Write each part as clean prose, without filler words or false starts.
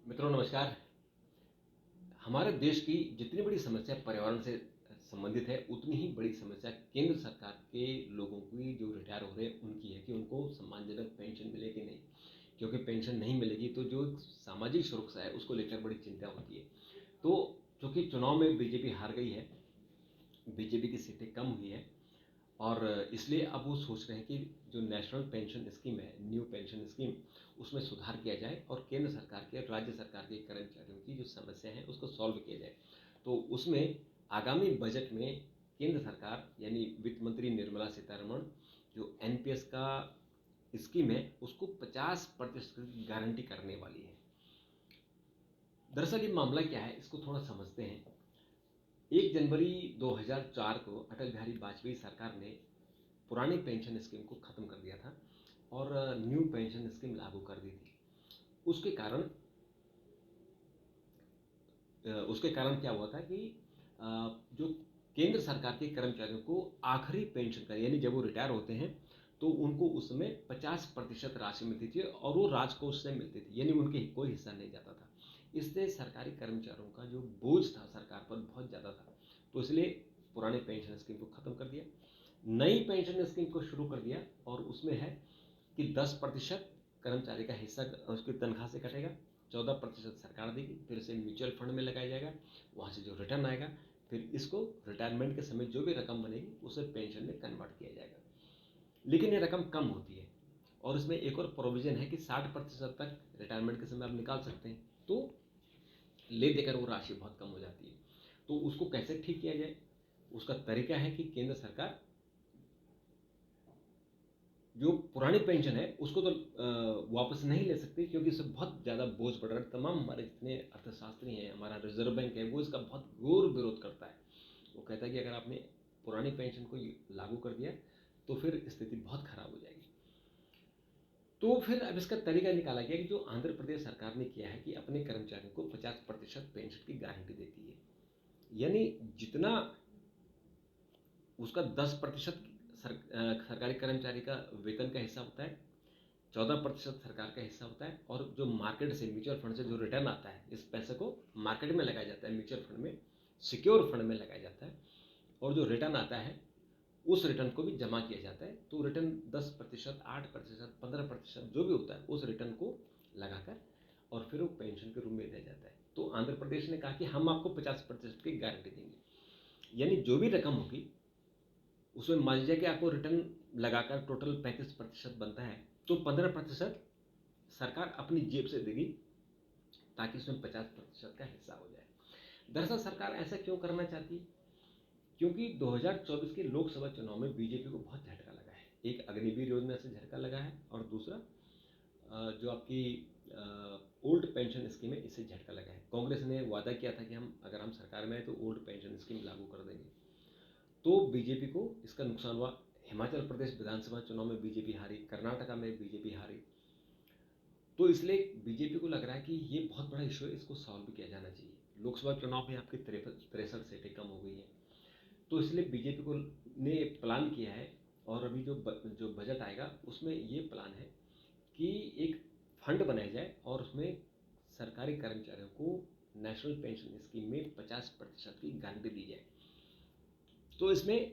मित्रों नमस्कार। हमारे देश की जितनी बड़ी समस्या पर्यावरण से संबंधित है, उतनी ही बड़ी समस्या केंद्र सरकार के लोगों की जो रिटायर हो रहे हैं उनकी है कि उनको सम्मानजनक पेंशन मिले कि नहीं। क्योंकि पेंशन नहीं मिलेगी तो जो सामाजिक सुरक्षा है उसको लेकर बड़ी चिंता होती है। तो चूंकि चुनाव में बीजेपी हार गई है, बीजेपी की सीटें कम हुई है और इसलिए अब वो सोच रहे हैं कि जो नेशनल पेंशन स्कीम है, न्यू पेंशन स्कीम, उसमें सुधार किया जाए और केंद्र सरकार के, राज्य सरकार के कर्मचारियों की जो समस्या है उसको सॉल्व किया जाए। तो उसमें आगामी बजट में केंद्र सरकार यानी वित्त मंत्री निर्मला सीतारमण जो एनपीएस का स्कीम है उसको 50% की गारंटी करने वाली है। दरअसल ये मामला क्या है, इसको थोड़ा समझते हैं। 1 जनवरी 2004 को अटल बिहारी वाजपेयी सरकार ने पुरानी पेंशन स्कीम को खत्म कर दिया था और न्यू पेंशन स्कीम लागू कर दी थी। उसके कारण उसके कारण क्या हुआ था कि जो केंद्र सरकार के कर्मचारियों को आखिरी पेंशन का यानी जब वो रिटायर होते हैं तो उनको उस समय 50% राशि मिलती थी और वो राजकोष से मिलती थी, यानी उनके कोई हिस्सा नहीं जाता था। इससे सरकारी कर्मचारियों का जो बोझ था सरकार पर बहुत ज़्यादा था। तो इसलिए पुराने पेंशन स्कीम को ख़त्म कर दिया, नई पेंशन स्कीम को शुरू कर दिया और उसमें है कि 10% कर्मचारी का हिस्सा उसकी तनख्वाह से कटेगा, 14% सरकार देगी, फिर इसे म्यूचुअल फंड में लगाया जाएगा, वहाँ से जो रिटर्न आएगा फिर इसको रिटायरमेंट के समय जो भी रकम बनेगी उसे पेंशन में कन्वर्ट किया जाएगा। लेकिन ये रकम कम होती है और इसमें एक और प्रोविजन है कि 60% तक रिटायरमेंट के समय आप निकाल सकते हैं। तो ले देकर वो राशि बहुत कम हो जाती है। तो उसको कैसे ठीक किया जाए, उसका तरीका है कि केंद्र सरकार जो पुरानी पेंशन है उसको तो वापस नहीं ले सकती, क्योंकि इससे बहुत ज़्यादा बोझ पड़ रहा है। तमाम हमारे जितने अर्थशास्त्री हैं, हमारा रिजर्व बैंक है, वो इसका बहुत घोर विरोध करता है। वो कहता है कि अगर आपने पुरानी पेंशन को लागू कर दिया तो फिर स्थिति बहुत खराब हो जाएगी। तो फिर अब इसका तरीका निकाला गया कि जो आंध्र प्रदेश सरकार ने किया है कि अपने कर्मचारियों को 50% पेंशन की गारंटी देती है, यानी जितना उसका 10% सरकारी कर्मचारी का वेतन का हिस्सा होता है, 14% सरकार का हिस्सा होता है और जो मार्केट से, म्यूचुअल फंड से जो रिटर्न आता है, इस पैसे को मार्केट में लगाया जाता है, म्यूचुअल फंड में, सिक्योर फंड में लगाया जाता है और जो रिटर्न आता है उस रिटर्न को भी जमा किया जाता है। तो रिटर्न 10%, 8%, 15% जो भी होता है उस रिटर्न को लगाकर और फिर वो पेंशन के रूप में दिया जाता है। तो आंध्र प्रदेश ने कहा कि हम आपको 50% की गारंटी देंगे, यानी जो भी रकम होगी उसमें मान लीजिए कि आपको रिटर्न लगाकर टोटल 35% बनता है, तो 15% सरकार अपनी जेब से देगी ताकि उसमें 50% का हिस्सा हो जाए। दरअसल सरकार ऐसा क्यों करना चाहती है? क्योंकि 2024 के लोकसभा चुनाव में बीजेपी को बहुत झटका लगा है। एक अग्निवीर योजना से झटका लगा है और दूसरा जो आपकी ओल्ड पेंशन स्कीम है, इससे झटका लगा है। कांग्रेस ने वादा किया था कि हम सरकार में आए तो ओल्ड पेंशन स्कीम लागू कर देंगे, तो बीजेपी को इसका नुकसान हुआ। हिमाचल प्रदेश विधानसभा चुनाव में बीजेपी हारी, कर्नाटका में बीजेपी हारी। तो इसलिए बीजेपी को लग रहा है कि ये बहुत बड़ा इशू है, इसको सॉल्व किया जाना चाहिए। लोकसभा चुनाव में आपकी 63 सीटें कम हो गई हैं, तो इसलिए बीजेपी को ने प्लान किया है और अभी जो बजट आएगा उसमें ये प्लान है कि एक फंड बनाया जाए और उसमें सरकारी कर्मचारियों को नेशनल पेंशन स्कीम में 50% की गारंटी दी जाए। तो इसमें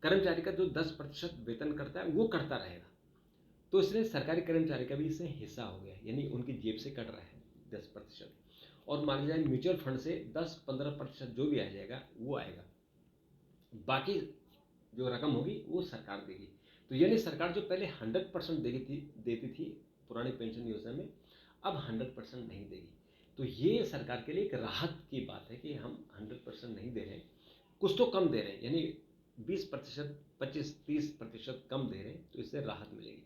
कर्मचारी का जो 10% वेतन करता है वो करता रहेगा, तो इसलिए सरकारी कर्मचारी का भी इससे हिस्सा हो गया, यानी उनकी जेब से कट रहा है 10%। और मान लीजिए म्यूचुअल फंड से 10-15% जो भी आ जाएगा वो आएगा, बाकी जो रकम होगी वो सरकार देगी। तो यानी सरकार जो पहले 100% देती थी पुरानी पेंशन योजना में, अब 100% नहीं देगी। तो ये सरकार के लिए एक राहत की बात है कि हम 100% नहीं दे रहे हैं, कुछ तो कम दे रहे हैं, यानी 20%, 25-30% कम दे रहे हैं, तो इससे राहत मिलेगी।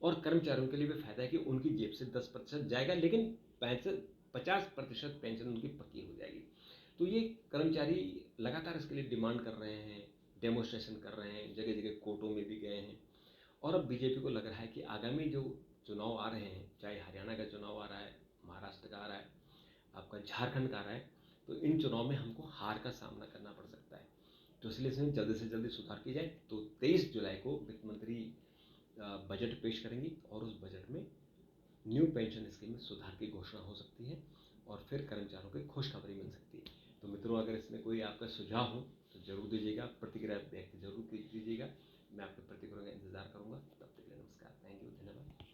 और कर्मचारियों के लिए भी फायदा है कि उनकी जेब से 10% जाएगा, लेकिन 50% पेंशन उनकी पक्की हो जाएगी। तो ये कर्मचारी लगातार इसके लिए डिमांड कर रहे हैं, डेमोस्ट्रेशन कर रहे हैं, जगह जगह कोर्टों में भी गए हैं। और अब बीजेपी को लग रहा है कि आगामी जो चुनाव आ रहे हैं, चाहे हरियाणा का चुनाव आ रहा है, महाराष्ट्र का आ रहा है, आपका झारखंड का आ रहा है, तो इन चुनाव में हमको हार का सामना करना पड़ सकता है। तो इसलिए इसमें जल्दी से जल्दी सुधार की जाए। तो 23 जुलाई को वित्त मंत्री बजट पेश करेंगी और उस बजट में न्यू पेंशन स्कीम में सुधार की घोषणा हो सकती है और फिर कर्मचारियों को खुशखबरी मिल सकती है। तो मित्रों, अगर इसमें कोई आपका सुझाव हो तो ज़रूर दीजिएगा, प्रतिक्रिया व्यक्त ज़रूर दीजिएगा। मैं आपकी प्रतिक्रिया का इंतज़ार करूँगा। तब तक के लिए नमस्कार, थैंक यू, धन्यवाद।